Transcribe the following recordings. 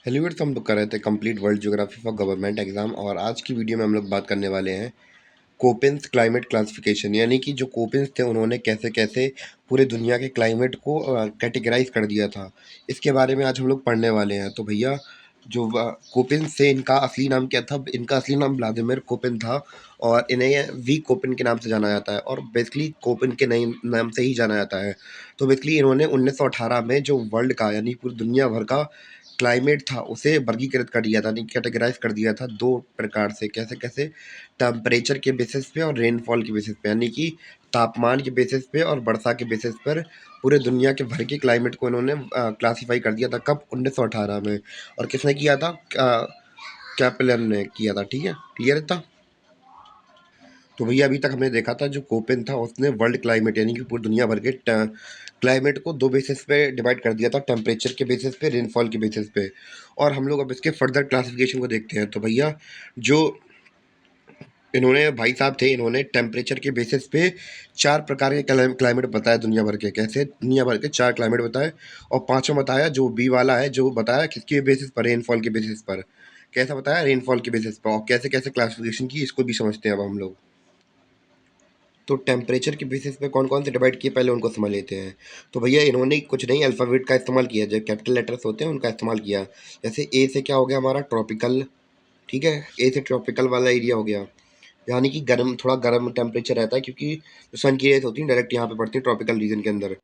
हेलीवर्ड्स हम लोग कर रहे थे complete world geography for government exam. और आज की वीडियो में हम लोग बात करने वाले हैं कोपेन्स क्लाइमेट क्लासिफिकेशन, यानी कि जो कोपेन्स थे उन्होंने कैसे कैसे पूरे दुनिया के क्लाइमेट को कैटेगराइज कर दिया था। इसके बारे में आज हम लोग पढ़ने वाले हैं। तो भैया जो कोपेन्स थे, इनका असली नाम क्या था? इनका असली नाम व्लादिमीर कोपेन था और इन्हें वी कोपेन के नाम से जाना जाता है और बेसिकली कोपेन के नई नाम से ही जाना जाता है। तो बेसिकली इन्होंने 1918 में जो वर्ल्ड का यानी पूरी दुनिया भर का क्लाइमेट था उसे वर्गीकृत कर दिया था, यानी कैटेगराइज कर दिया था दो प्रकार से। कैसे कैसे? टेम्परेचर के बेसिस पे और रेनफॉल के बेसिस पे, यानी कि तापमान के बेसिस पे और वर्षा के बेसिस पर पूरे दुनिया के भर के क्लाइमेट को इन्होंने क्लासीफाई कर दिया था। कब? 1918 में। और किसने किया था? कैपलन ने किया था। ठीक है, क्लियर था? तो भैया अभी तक हमने देखा था जो कोपेन था उसने वर्ल्ड क्लाइमेट यानी कि पूरी दुनिया भर के क्लाइमेट को दो बेसिस पे डिवाइड कर दिया था, टेम्परेचर के बेसिस पे, रेनफॉल के बेसिस पे। और हम लोग अब इसके फर्दर क्लासिफिकेशन को देखते हैं। तो भैया जो इन्होंने भाई साहब थे, इन्होंने टेम्परेचर के बेसिस पे चार प्रकार के क्लाइमेट बताया दुनिया भर के। कैसे? दुनिया भर के चार क्लाइमेट बताए और पांचवा बताया जो बी वाला है, जो बताया किसके बेसिस पर? रेनफॉल के बेसिस पर। कैसा बताया? रेनफॉल के बेसिस पर। और कैसे कैसे क्लासिफिकेशन की, इसको भी समझते हैं अब हम लोग। तो टेम्परेचर के बेसिस पे कौन कौन से डिवाइड किए, पहले उनको समझ लेते हैं। तो भैया इन्होंने कुछ नहीं, अल्फ़ाबेट का इस्तेमाल किया, जो कैपिटल लेटर्स होते हैं उनका इस्तेमाल किया। जैसे ए से क्या हो गया हमारा? ट्रॉपिकल। ठीक है, ए से ट्रॉपिकल वाला एरिया हो गया, यानी कि गर्म, थोड़ा गर्म टेम्परेचर रहता है क्योंकि जो सन की रेज होती है डायरेक्ट यहाँ पे पड़ती है ट्रॉपिकल रीजन के अंदर।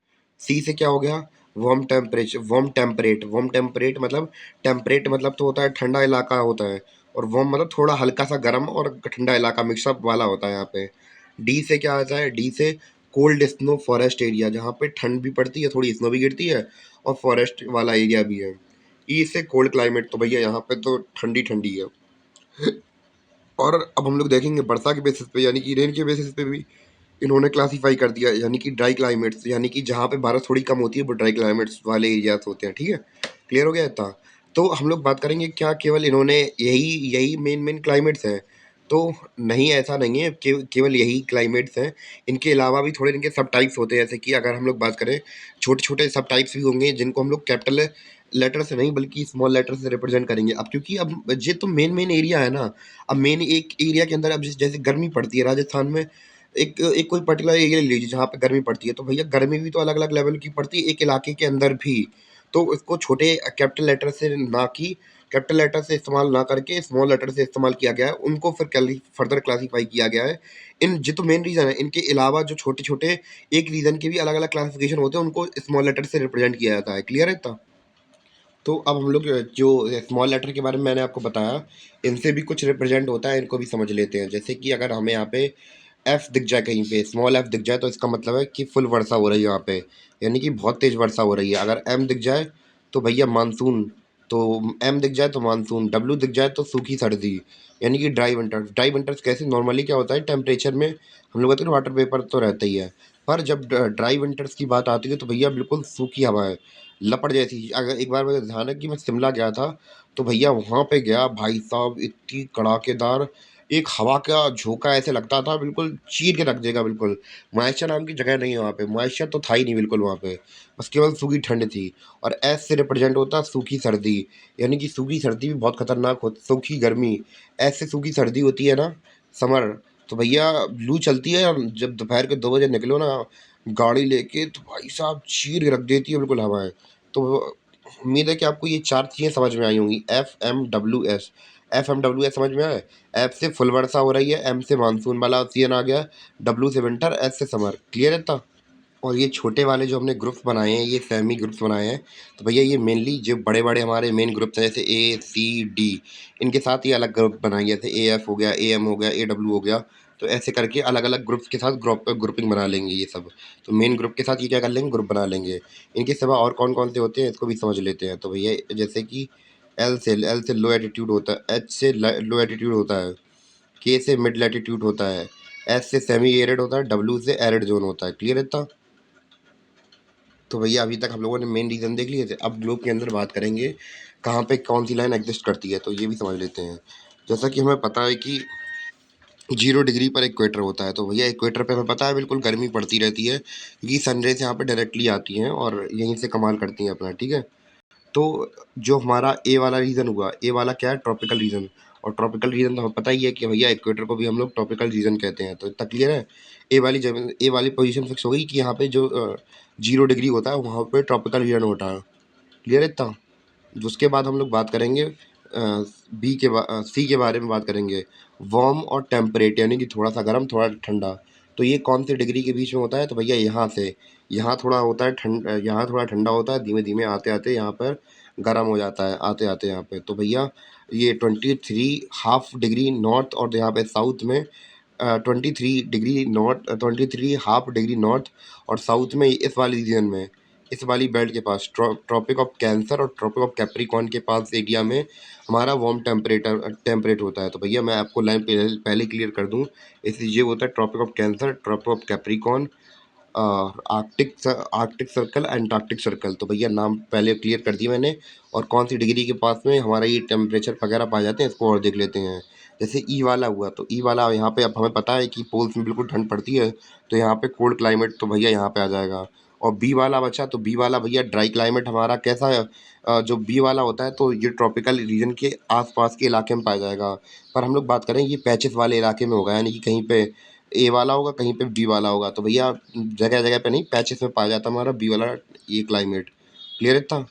सी से क्या हो गया? Warm temperature, warm temperate. Warm temperate मतलब, टेम्परेट मतलब तो होता है ठंडा इलाका होता है, और वार्म मतलब थोड़ा हल्का सा गर्म और ठंडा इलाका मिक्सअप वाला होता है यहाँ पे। डी से क्या आता है? डी से कोल्ड स्नो फॉरेस्ट एरिया, जहाँ पे ठंड भी पड़ती है, थोड़ी स्नो भी गिरती है और फॉरेस्ट वाला एरिया भी है। ई से कोल्ड क्लाइमेट, तो भैया यहाँ पे तो ठंडी ठंडी है। और अब हम लोग देखेंगे वर्षा के बेसिस पे, यानी कि रेन के बेसिस पे भी इन्होंने क्लासीफाई कर दिया, यानी कि ड्राई क्लाइमेट्स, यानी कि जहाँ पे बारिश थोड़ी कम होती है वो ड्राई क्लाइमेट्स वाले एरियाज होते हैं। ठीक है, क्लियर हो गया इतना? तो हम लोग बात करेंगे क्या केवल इन्होंने यही यही मेन मेन क्लाइमेट्स हैं? तो नहीं, ऐसा नहीं है केवल यही क्लाइमेट्स हैं। इनके अलावा भी थोड़े इनके सब टाइप्स होते हैं। जैसे कि अगर हम लोग बात करें, छोटे छोटे सब टाइप्स भी होंगे जिनको हम लोग कैपिटल लेटर से नहीं बल्कि स्मॉल लेटर से रिप्रेजेंट करेंगे। अब क्योंकि अब ये तो मेन मेन एरिया है ना। अब मेन एक एरिया के अंदर, अब जैसे गर्मी पड़ती है राजस्थान में, एक एक कोई पर्टिकुलर एरिया ले लीजिए जहाँ पे गर्मी पड़ती है, तो भैया गर्मी भी तो अलग अलग लेवल की पड़ती है एक इलाके के अंदर भी। तो इसको छोटे कैपिटल लेटर से ना की, कैपिटल लेटर से इस्तेमाल ना करके स्मॉल लेटर से इस्तेमाल किया गया है, उनको फिर फर्दर क्लासीफाई किया गया है। इन जो तो मेन रीजन है, इनके अलावा जो छोटे छोटे एक रीजन के भी अलग अलग क्लासिफिकेशन होते हैं, उनको स्मॉल लेटर से रिप्रेजेंट किया जाता है। क्लियर है इतना? तो अब हम लोग जो स्मॉल लेटर के बारे में मैंने आपको बताया, इनसे भी कुछ रिप्रेजेंट होता है, इनको भी समझ लेते हैं। जैसे कि अगर हमें यहाँ पे एफ दिख जाए, कहीं पे स्मॉल एफ दिख जाए, तो इसका मतलब है कि फुल वर्षा हो रही है यहाँ पे, यानी कि बहुत तेज वर्षा हो रही है। अगर एम दिख जाए तो भैया मानसून। तो एम दिख जाए तो मानसून, डब्ल्यू दिख जाए तो सूखी सर्दी, यानी कि ड्राई विंटर्स। ड्राई विंटर्स कैसे? नॉर्मली क्या होता है, टेम्परेचर में हम लोग कहते हैं वाटर वेपर तो रहता ही है, पर जब ड्राई विंटर्स की बात आती है तो भैया बिल्कुल सूखी हवाएं, लपड़ जैसी। अगर एक बार मुझे ध्यान है कि मैं शिमला गया था, तो भैया वहाँ पे गया भाई साहब, इतनी कड़ाकेदार एक हवा का झोंका, ऐसे लगता था बिल्कुल चीर के रख देगा बिल्कुल। मॉइस्चर नाम की जगह नहीं है वहाँ पे, मॉइस्चर तो था ही नहीं बिल्कुल वहाँ पे, बस केवल सूखी ठंड थी। और एस से रिप्रेजेंट होता है सूखी सर्दी, यानी कि सूखी सर्दी भी बहुत खतरनाक होती, सूखी गर्मी। एस से सूखी सर्दी होती है ना, समर। तो भैया लू चलती है, और जब दोपहर के 2 बजे निकलो ना गाड़ी लेके, तो भाई साहब चीर के रख देती है बिल्कुल हवाएं। तो उम्मीद है कि आपको ये चार चीज़ें समझ में आई होंगी। F M W S, F M W S समझ में आया? एफ से फुल वर्षा हो रही है, एम से मानसून वाला सीजन आ गया, डब्ल्यू से विंटर, एस से समर। क्लियर है था? और ये छोटे वाले जो हमने ग्रुप्स बनाए हैं, ये सेमी ग्रुप्स बनाए हैं, तो भैया ये मेनली जो बड़े बड़े हमारे मेन ग्रुप्स हैं, जैसे ए सी डी, इनके साथ ये अलग ग्रुप बनाएंगे। जैसे ए एफ हो गया, ए एम हो गया, ए डब्ल्यू हो गया, तो ऐसे करके अलग अलग ग्रुप्स के साथ ग्रुपिंग बना लेंगे ये सब। तो मेन ग्रुप के साथ ये क्या कर लेंगे, ग्रुप बना लेंगे। इनके सिवा और कौन कौन से होते हैं इसको भी समझ लेते हैं। तो भैया जैसे कि एल से लो एटीट्यूड होता है, एच से लो एटीट्यूड होता है, के से मिड लैटिट्यूड होता है, एस से सेमी एरिड होता है, डब्ल्यू से एरिड जोन होता है। क्लियर है इतना? तो भैया अभी तक हम लोगों ने मेन रीज़न देख लिए थे, अब ग्लोब के अंदर बात करेंगे कहाँ पे कौन सी लाइन एग्जिस्ट करती है, तो ये भी समझ लेते हैं। जैसा कि हमें पता है कि 0 डिग्री पर इक्वेटर होता है, तो भैया इक्वेटर पे हमें पता है बिल्कुल गर्मी पड़ती रहती है, क्योंकि सनरेज यहाँ पे डायरेक्टली आती हैं और यहीं से कमाल करती हैं अपना। ठीक है, तो जो हमारा ए वाला रीजन हुआ, ए वाला क्या है, ट्रॉपिकल रीजन। और ट्रॉपिकल रीजन तो हमें पता ही है कि भैया इक्वेटर को भी हम लोग ट्रॉपिकल रीजन कहते हैं। तो इतना क्लियर है। ए वाली पोजीशन फिक्स हो गई कि यहाँ पे जो 0 डिग्री होता है वहाँ पे ट्रॉपिकल रीजन होता है। क्लियर है इतना। उसके बाद हम लोग बात करेंगे सी के बारे में बात करेंगे। वार्म और टेम्परेट, यानी कि थोड़ा सा गर्म थोड़ा ठंडा। तो ये कौन से डिग्री के बीच में होता है, तो भैया यहाँ से यहाँ थोड़ा होता है यहाँ थोड़ा ठंडा होता है, धीमे धीमे आते आते यहाँ पर गर्म हो जाता है आते आते यहाँ पे। तो भैया ये 23½ डिग्री नॉर्थ, और यहाँ पे साउथ में 23½ डिग्री नॉर्थ और साउथ में इस वाली रीजन में, इस वाली बेल्ट के पास ट्रॉपिक ऑफ कैंसर और ट्रॉपिक ऑफ कैप्रिकॉर्न के पास एरिया में हमारा वार्म टेम्परेट होता है। तो भैया मैं आपको लाइन पहले क्लियर कर दूं, इसलिए ये होता है Tropic of Cancer, Tropic of Capricorn, Arctic Circle, Antarctic Circle. तो भैया नाम पहले क्लियर कर दिया मैंने। और कौन सी डिग्री के पास में हमारा ये टेम्परेचर वगैरह पाए जाते हैं, इसको और देख लेते हैं। जैसे ई वाला हुआ, तो ई वाला यहाँ पे अब हमें पता है कि पोल्स में बिल्कुल ठंड पड़ती है, तो यहाँ पे कोल्ड क्लाइमेट तो भैया यहाँ पे आ जाएगा। और बी वाला बचा, तो बी वाला भैया ड्राई क्लाइमेट हमारा कैसा है, जो बी वाला होता है तो ये ट्रॉपिकल रीजन के आसपास के इलाके में पाया जाएगा। पर हम लोग बात करें ये पैचेस वाले इलाके में होगा, यानी कि कहीं पे ए वाला होगा कहीं पे बी वाला होगा। तो भैया जगह जगह पे नहीं, पैचेस में पाया जाता है हमारा बी वाला ये क्लाइमेट। क्लियर है इतना।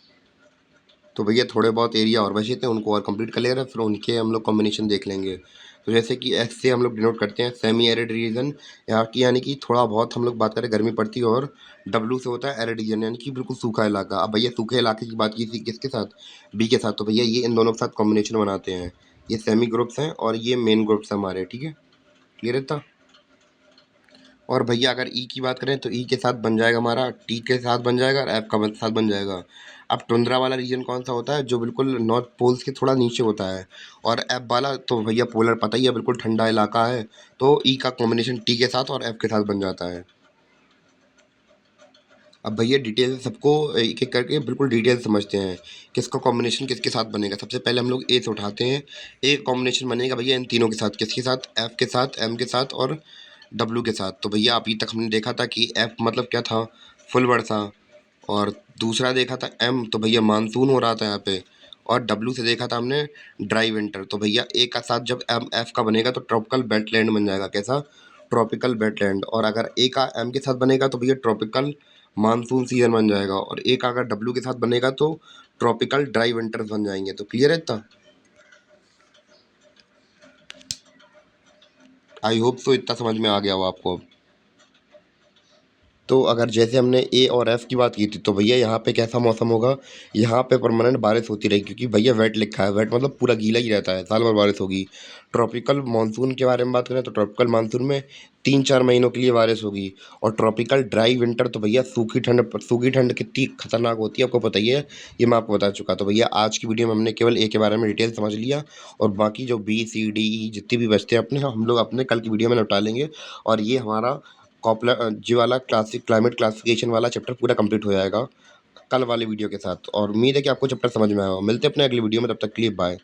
तो भैया थोड़े बहुत एरिया और बचे थे, उनको और कंप्लीट कर ले रहे हैं, फिर उनके हम लोग कॉम्बिनेशन देख लेंगे। तो जैसे कि एस से हम लोग डिनोट करते हैं सेमी एरिड रीजन, यहाँ की यानी कि थोड़ा बहुत हम लोग बात करें गर्मी पड़ती है। और डब्लू से होता है एरिड रीजन, यानी कि बिल्कुल सूखा इलाका। अब भैया सूखे इलाके की बात की थी किसके साथ, बी के साथ। तो भैया ये इन दोनों के साथ कॉम्बिनेशन बनाते हैं। ये सेमी ग्रुप्स हैं और ये मेन ग्रुप्स हैं हमारे। ठीक है, क्लियर है इतना। और भैया अगर ई की बात करें तो ई के साथ बन जाएगा हमारा, टी के साथ बन जाएगा और एफ का साथ बन जाएगा। अब टुंड्रा वाला रीजन कौन सा होता है, जो बिल्कुल नॉर्थ पोल्स के थोड़ा नीचे होता है। और एफ वाला तो भैया पोलर पता ही है, बिल्कुल ठंडा इलाका है। तो ई का कॉम्बिनेशन टी के साथ और एफ के साथ बन जाता है। अब भैया डिटेल सबको एक एक करके बिल्कुल डिटेल समझते हैं, किसका कॉम्बिनेशन किसके साथ बनेगा। सबसे पहले हम लोग ए से उठाते हैं। ए कॉम्बिनेशन बनेगा भैया इन तीनों के साथ, किसके साथ, एफ के साथ, एम के साथ और डब्लू के साथ। तो भैया अभी तक हमने देखा था कि एफ मतलब क्या था, फुल वर्षा। और दूसरा देखा था एम, तो भैया मानसून हो रहा था यहाँ पे। और डब्लू से देखा था हमने ड्राई विंटर। तो भैया ए का साथ जब एम एफ का बनेगा तो ट्रॉपिकल वेटलैंड बन जाएगा, कैसा, ट्रॉपिकल वेटलैंड। और अगर ए का एम के साथ बनेगा तो भैया ट्रॉपिकल मानसून सीजन बन जाएगा। और ए का अगर डब्लू के साथ बनेगा तो ट्रॉपिकल ड्राई विंटर्स बन जाएंगे। तो क्लियर है इतना। आई होप सो इतना समझ में आ गया हो आपको। तो अगर जैसे हमने ए और एफ की बात की थी, तो भैया यहाँ पे कैसा मौसम होगा, यहाँ पे परमानेंट बारिश होती रहेगी, क्योंकि भैया वेट लिखा है, वेट मतलब पूरा गीला ही रहता है, साल भर बारिश होगी। ट्रॉपिकल मानसून के बारे में बात करें तो ट्रॉपिकल मानसून में 3-4 महीनों के लिए बारिश होगी। और ट्रॉपिकल ड्राई विंटर तो भैया सूखी ठंड कितनी खतरनाक होती है आपको पता ही है, ये मैं आपको बता चुका। तो भैया आज की वीडियो में हमने केवल ए के बारे में डिटेल समझ लिया, और बाकी जो बी सी डी ई जितनी भी बचते हैं अपने, हम लोग अपने कल की वीडियो में निपटा लेंगे। और ये हमारा कॉपलर जी वाला क्लाइमेट क्लासिफिकेशन वाला चैप्टर पूरा कंप्लीट हो जाएगा कल वाले वीडियो के साथ। और उम्मीद है कि आपको चैप्टर समझ में आया हो। मिलते हैं अपने अगली वीडियो में, तब तक के लिए बाय।